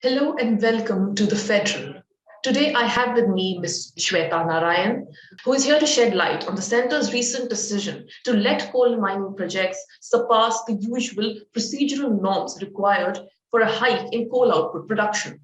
Hello and welcome to the Federal. Today I have with me Ms. Shweta Narayan, who is here to shed light on the Centre's recent decision to let coal mining projects surpass the usual procedural norms required for a hike in coal output production.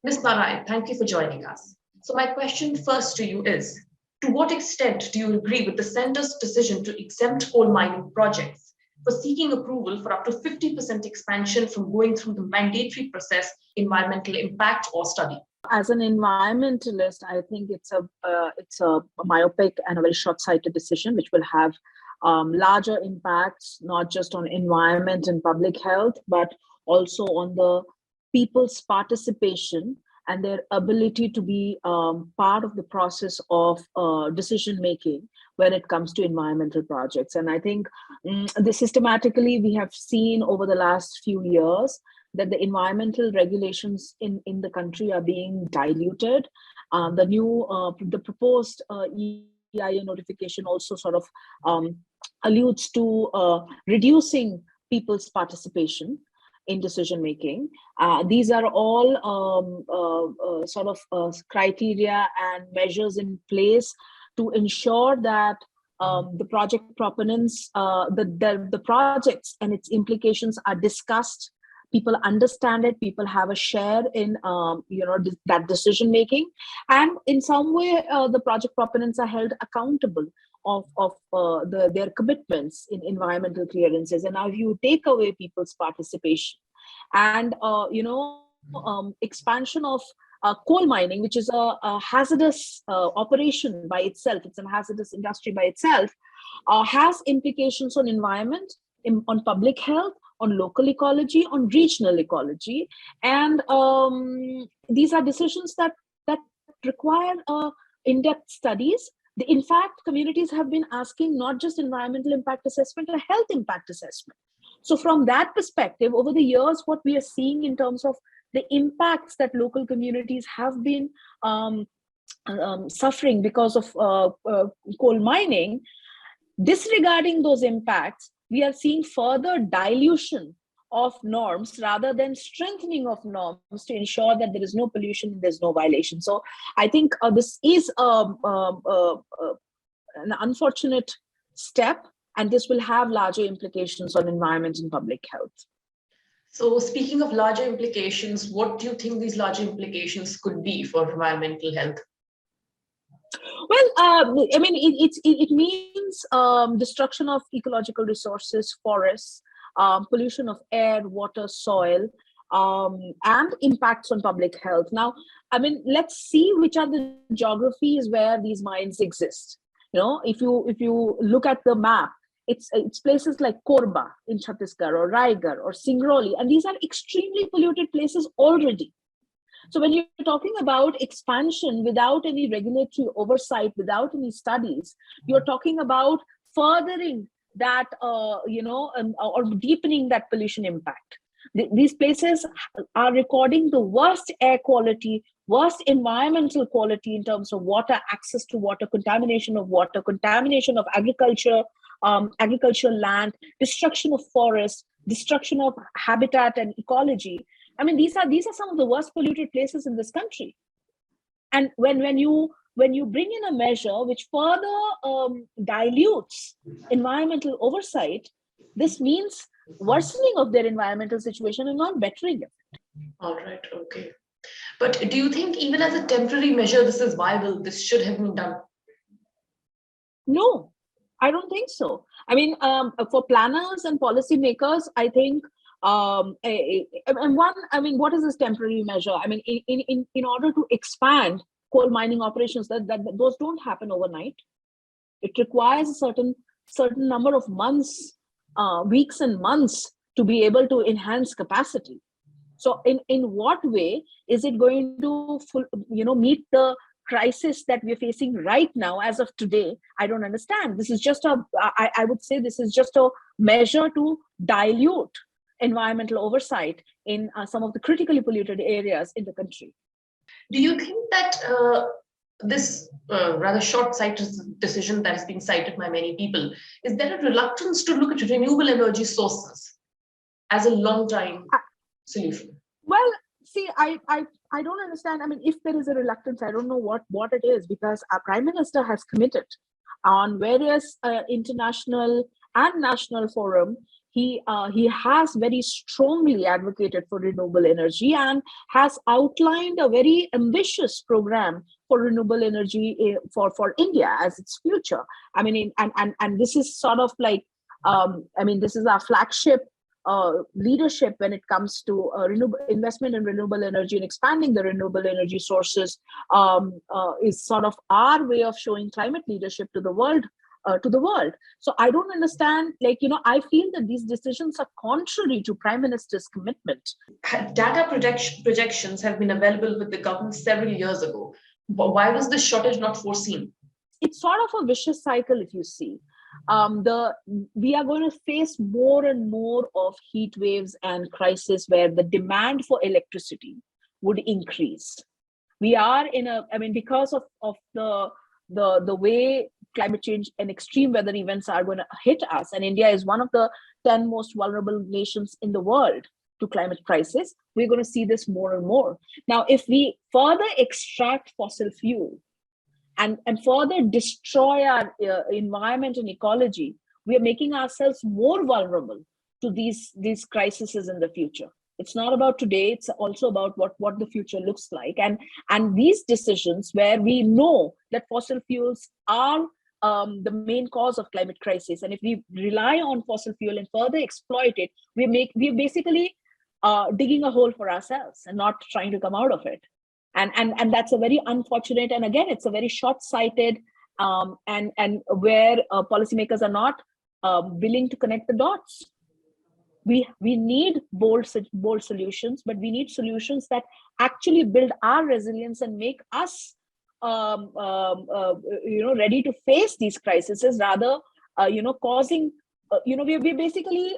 Ms. Narayan, thank you for joining us. So my question first to you is, to what extent do you agree with the Centre's decision to exempt coal mining projects for seeking approval for up to 50% expansion from going through the mandatory process environmental impact or study? As an environmentalist, I think it's a myopic and a very short-sighted decision, which will have larger impacts, not just on environment and public health, but also on the people's participation and their ability to be part of the process of decision making when it comes to environmental projects. And I think this systematically we have seen over the last few years that the environmental regulations in the country are being diluted. The proposed EIA notification also sort of alludes to reducing people's participation in decision making. These are all criteria and measures in place to ensure that the project proponents, the projects and its implications are discussed. People understand it. People have a share in that decision making, and in some way, the project proponents are held accountable of their commitments in environmental clearances. And now, if you take away people's participation, and expansion of coal mining, which is a hazardous operation by itself, it's a hazardous industry by itself, has implications on environment, on public health, on local ecology, on regional ecology. And these are decisions that require in-depth studies. In fact, communities have been asking not just environmental impact assessment, a health impact assessment. So from that perspective, over the years, what we are seeing in terms of the impacts that local communities have been suffering because of coal mining, disregarding those impacts, we are seeing further dilution of norms rather than strengthening of norms to ensure that there is no pollution, there's no violation. So I think this is an unfortunate step, and this will have larger implications on environment and public health. So speaking of larger implications, what do you think these larger implications could be for environmental health? Well, I mean, it means destruction of ecological resources, forests, pollution of air, water, soil, and impacts on public health. Now, I mean, let's see which are the geographies where these mines exist. If you look at the map, it's places like Korba in Chhattisgarh or Raigarh or Singrauli, and these are extremely polluted places already. So when you're talking about expansion without any regulatory oversight, without any studies, you're talking about furthering that, or deepening that pollution impact. These places are recording the worst air quality, worst environmental quality in terms of water, access to water, contamination of water, contamination of agriculture, agricultural land, destruction of forests, destruction of habitat and ecology. I mean, these are some of the worst polluted places in this country. And when you bring in a measure which further dilutes environmental oversight, this means worsening of their environmental situation and not bettering it. All right, okay. But do you think even as a temporary measure, this is viable? This should have been done? No, I don't think so. I mean, for planners and policymakers, I think, what is this temporary measure? I mean, in order to expand coal mining operations, that those don't happen overnight. It requires a certain number of months, weeks and months to be able to enhance capacity. So in what way is it going to meet the crisis that we're facing right now as of today? I don't understand. This is just I would say this is just a measure to dilute environmental oversight in some of the critically polluted areas in the country. Do you think that this rather short-sighted decision that is being cited by many people, is there a reluctance to look at renewable energy sources as a long-time solution? Well, See, I don't understand. I mean, if there is a reluctance, I don't know what it is, because our prime minister has committed on various international and national forum. He has very strongly advocated for renewable energy and has outlined a very ambitious program for renewable energy for India as its future. I mean, and this is sort of like, I mean, this is our flagship leadership when it comes to renewable investment in renewable energy and expanding the renewable energy sources, is sort of our way of showing climate leadership to the world. So I don't understand. Like, I feel that these decisions are contrary to Prime Minister's commitment. Data projections have been available with the government several years ago. Why was this shortage not foreseen? It's sort of a vicious cycle, if you see. We are going to face more and more of heat waves and crisis where the demand for electricity would increase. We are in a, I mean, because of the way climate change and extreme weather events are going to hit us, and India is one of the 10 most vulnerable nations in the world to climate crisis, we're going to see this more and more. Now, if we further extract fossil fuel and further destroy our environment and ecology, we are making ourselves more vulnerable to these crises in the future. It's not about today, it's also about what the future looks like. And these decisions, where we know that fossil fuels are the main cause of climate crisis, and if we rely on fossil fuel and further exploit it, we're basically digging a hole for ourselves and not trying to come out of it. And that's a very unfortunate, and again, it's a very short-sighted, and where policymakers are not willing to connect the dots. We need bold solutions, but we need solutions that actually build our resilience and make us ready to face these crises, rather causing we're basically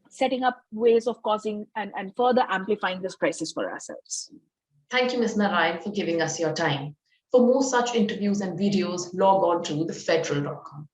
setting up ways of causing and further amplifying this crisis for ourselves. Thank you, Ms. Narayan, for giving us your time. For more such interviews and videos, log on to thefederal.com.